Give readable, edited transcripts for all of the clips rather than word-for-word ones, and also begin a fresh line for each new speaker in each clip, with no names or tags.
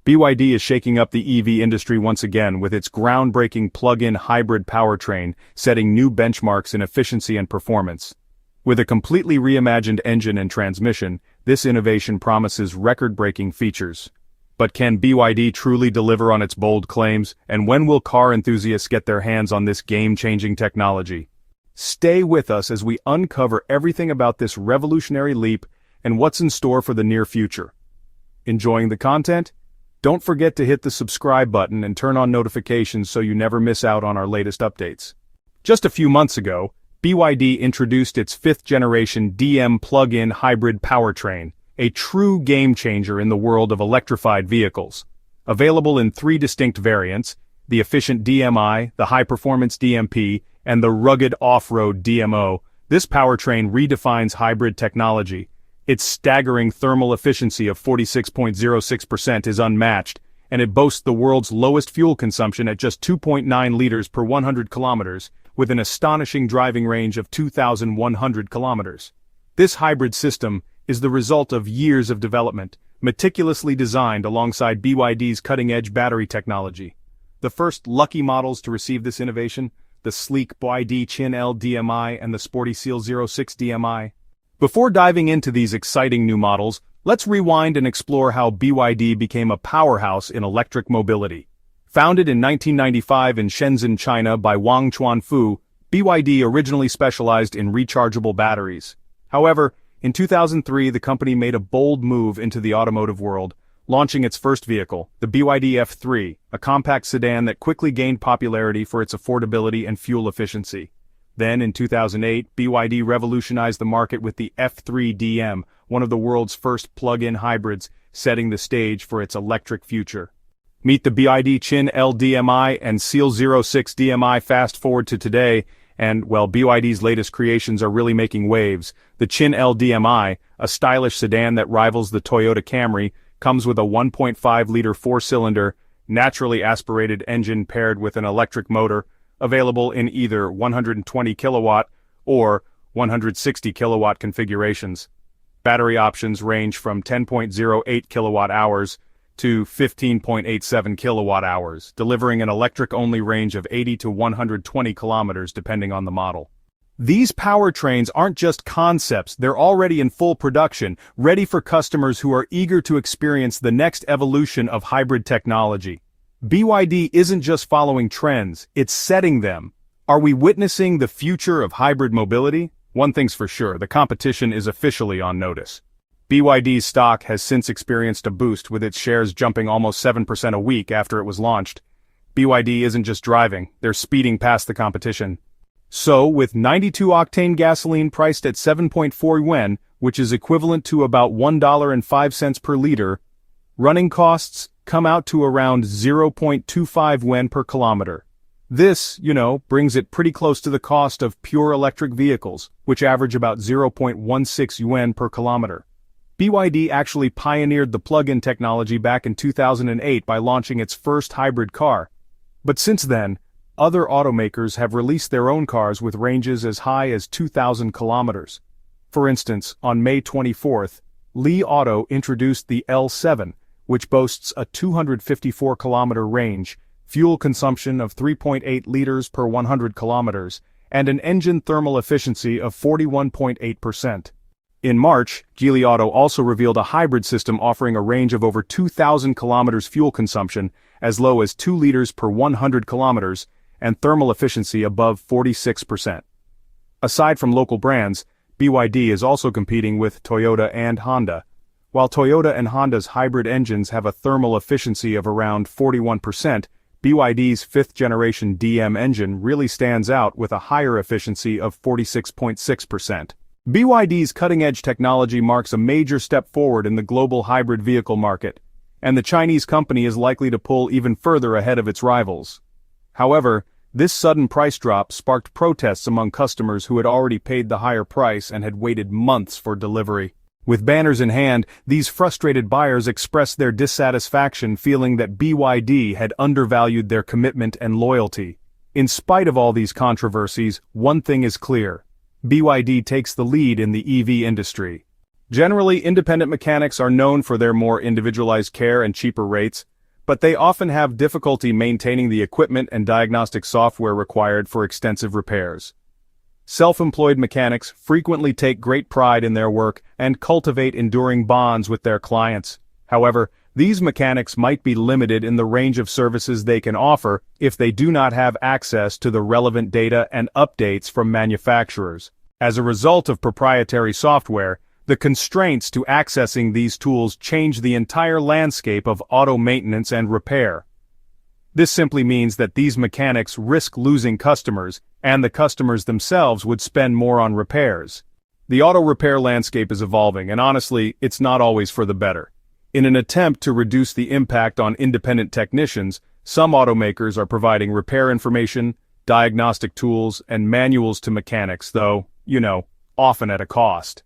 BYD is shaking up the EV industry once again with its groundbreaking plug-in hybrid powertrain, setting new benchmarks in efficiency and performance. With a completely reimagined engine and transmission, this innovation promises record-breaking features. But can BYD truly deliver on its bold claims, and when will car enthusiasts get their hands on this game-changing technology? Stay with us as we uncover everything about this revolutionary leap and what's in store for the near future. Enjoying the content? Don't forget to hit the subscribe button and turn on notifications so you never miss out on our latest updates. Just a few months ago, BYD introduced its 5th-generation DM plug-in hybrid powertrain, a true game-changer in the world of electrified vehicles. Available in 3 distinct variants, the efficient DMI, the high-performance DMP, and the rugged off-road DMO, this powertrain redefines hybrid technology. Its staggering thermal efficiency of 46.06% is unmatched, and it boasts the world's lowest fuel consumption at just 2.9 liters per 100 kilometers, with an astonishing driving range of 2,100 kilometers. This hybrid system is the result of years of development, meticulously designed alongside BYD's cutting-edge battery technology. The first lucky models to receive this innovation, the sleek BYD Chin LDMI and the sporty Seal 06 DMI. Before diving into these exciting new models, let's rewind and explore how BYD became a powerhouse in electric mobility. Founded in 1995 in Shenzhen, China by Wang Chan Fu, BYD originally specialized in rechargeable batteries. However, in 2003 the company made a bold move into the automotive world, launching its first vehicle, the BYD F3, a compact sedan that quickly gained popularity for its affordability and fuel efficiency. Then, in 2008, BYD revolutionized the market with the F3 DM, one of the world's first plug-in hybrids, setting the stage for its electric future. Meet the BYD Chin LDMI and Seal 06 DMI. Fast forward to today, and, well, BYD's latest creations are really making waves. The Chin LDMI, a stylish sedan that rivals the Toyota Camry, comes with a 1.5-liter 4-cylinder, naturally aspirated engine paired with an electric motor, available in either 120 kilowatt or 160 kilowatt configurations. Battery options range from 10.08 kilowatt hours to 15.87 kilowatt hours, delivering an electric-only range of 80 to 120 kilometers depending on the model. These powertrains aren't just concepts, they're already in full production, ready for customers who are eager to experience the next evolution of hybrid technology. BYD isn't just following trends, it's setting them. Are we witnessing the future of hybrid mobility? One thing's for sure, the competition is officially on notice. BYD's stock has since experienced a boost, with its shares jumping almost 7% a week after it was launched. BYD isn't just driving, they're speeding past the competition. So, with 92-octane gasoline priced at 7.4 yuan, which is equivalent to about $1.05 per liter, running costs come out to around 0.25 yuan per kilometer. This, brings it pretty close to the cost of pure electric vehicles, which average about 0.16 yuan per kilometer. BYD actually pioneered the plug-in technology back in 2008 by launching its first hybrid car. But since then, other automakers have released their own cars with ranges as high as 2,000 kilometers. For instance, on May 24th, Li Auto introduced the L7, which boasts a 254-kilometer range, fuel consumption of 3.8 liters per 100 kilometers, and an engine thermal efficiency of 41.8%. In March, Geely Auto also revealed a hybrid system offering a range of over 2,000 kilometers fuel consumption, as low as 2 liters per 100 kilometers, and thermal efficiency above 46%. Aside from local brands, BYD is also competing with Toyota and Honda. While Toyota and Honda's hybrid engines have a thermal efficiency of around 41%, BYD's 5th-generation DM engine really stands out with a higher efficiency of 46.6%. BYD's cutting-edge technology marks a major step forward in the global hybrid vehicle market, and the Chinese company is likely to pull even further ahead of its rivals. However, this sudden price drop sparked protests among customers who had already paid the higher price and had waited months for delivery. With banners in hand, these frustrated buyers expressed their dissatisfaction, feeling that BYD had undervalued their commitment and loyalty. In spite of all these controversies, one thing is clear: BYD takes the lead in the EV industry. Generally, independent mechanics are known for their more individualized care and cheaper rates, but they often have difficulty maintaining the equipment and diagnostic software required for extensive repairs. Self-employed mechanics frequently take great pride in their work and cultivate enduring bonds with their clients. However, these mechanics might be limited in the range of services they can offer if they do not have access to the relevant data and updates from manufacturers. As a result of proprietary software, the constraints to accessing these tools change the entire landscape of auto maintenance and repair. This simply means that these mechanics risk losing customers, and the customers themselves would spend more on repairs. The auto repair landscape is evolving, and honestly, it's not always for the better. In an attempt to reduce the impact on independent technicians, some automakers are providing repair information, diagnostic tools, and manuals to mechanics, though, often at a cost.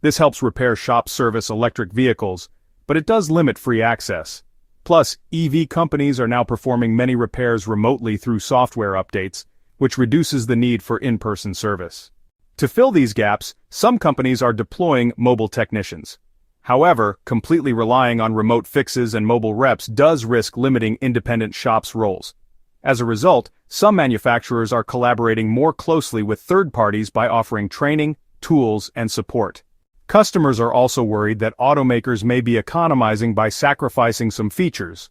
This helps repair shops service electric vehicles, but it does limit free access. Plus, EV companies are now performing many repairs remotely through software updates, which reduces the need for in-person service. To fill these gaps, some companies are deploying mobile technicians. However, completely relying on remote fixes and mobile reps does risk limiting independent shops' roles. As a result, some manufacturers are collaborating more closely with third parties by offering training, tools, and support. Customers are also worried that automakers may be economizing by sacrificing some features.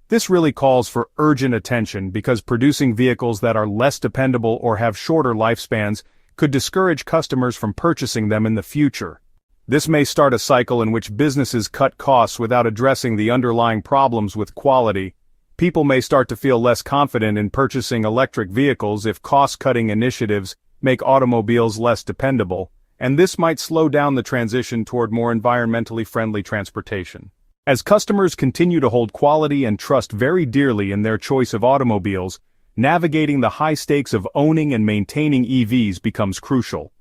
This really calls for urgent attention because producing vehicles that are less dependable or have shorter lifespans could discourage customers from purchasing them in the future. This may start a cycle in which businesses cut costs without addressing the underlying problems with quality. People may start to feel less confident in purchasing electric vehicles if cost-cutting initiatives make automobiles less dependable, and this might slow down the transition toward more environmentally friendly transportation. As customers continue to hold quality and trust very dearly in their choice of automobiles, navigating the high stakes of owning and maintaining EVs becomes crucial.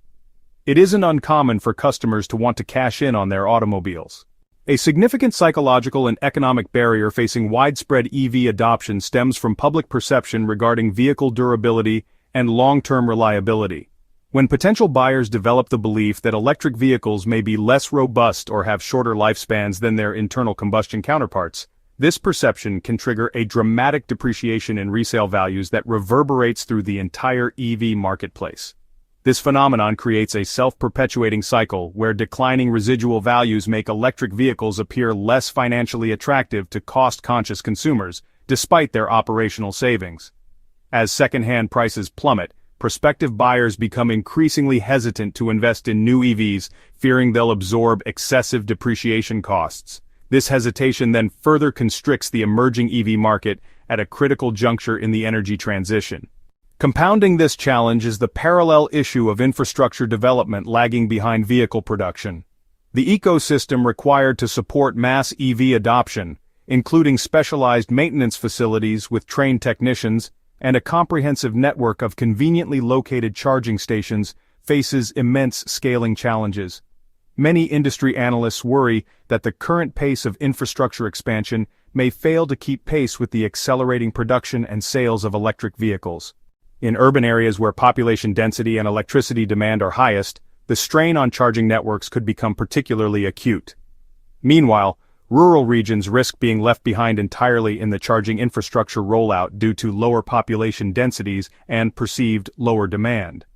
It isn't uncommon for customers to want to cash in on their automobiles. A significant psychological and economic barrier facing widespread EV adoption stems from public perception regarding vehicle durability and long-term reliability. When potential buyers develop the belief that electric vehicles may be less robust or have shorter lifespans than their internal combustion counterparts, this perception can trigger a dramatic depreciation in resale values that reverberates through the entire EV marketplace. This phenomenon creates a self-perpetuating cycle where declining residual values make electric vehicles appear less financially attractive to cost-conscious consumers, despite their operational savings. As second-hand prices plummet, prospective buyers become increasingly hesitant to invest in new EVs, fearing they'll absorb excessive depreciation costs. This hesitation then further constricts the emerging EV market at a critical juncture in the energy transition. Compounding this challenge is the parallel issue of infrastructure development lagging behind vehicle production. The ecosystem required to support mass EV adoption, including specialized maintenance facilities with trained technicians, and a comprehensive network of conveniently located charging stations, faces immense scaling challenges. Many industry analysts worry that the current pace of infrastructure expansion may fail to keep pace with the accelerating production and sales of electric vehicles. In urban areas where population density and electricity demand are highest, the strain on charging networks could become particularly acute. Meanwhile, rural regions risk being left behind entirely in the charging infrastructure rollout due to lower population densities and perceived lower demand.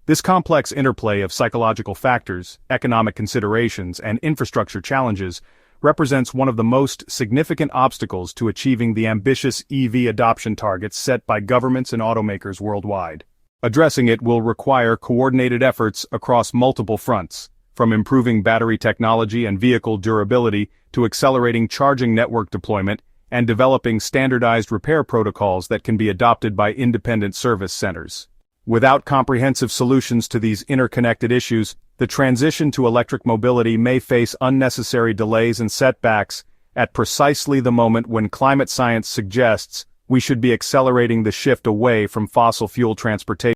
This complex interplay of psychological factors, economic considerations, and infrastructure challenges represents one of the most significant obstacles to achieving the ambitious EV adoption targets set by governments and automakers worldwide. Addressing it will require coordinated efforts across multiple fronts, from improving battery technology and vehicle durability to accelerating charging network deployment and developing standardized repair protocols that can be adopted by independent service centers. Without comprehensive solutions to these interconnected issues, the transition to electric mobility may face unnecessary delays and setbacks at precisely the moment when climate science suggests we should be accelerating the shift away from fossil fuel transportation.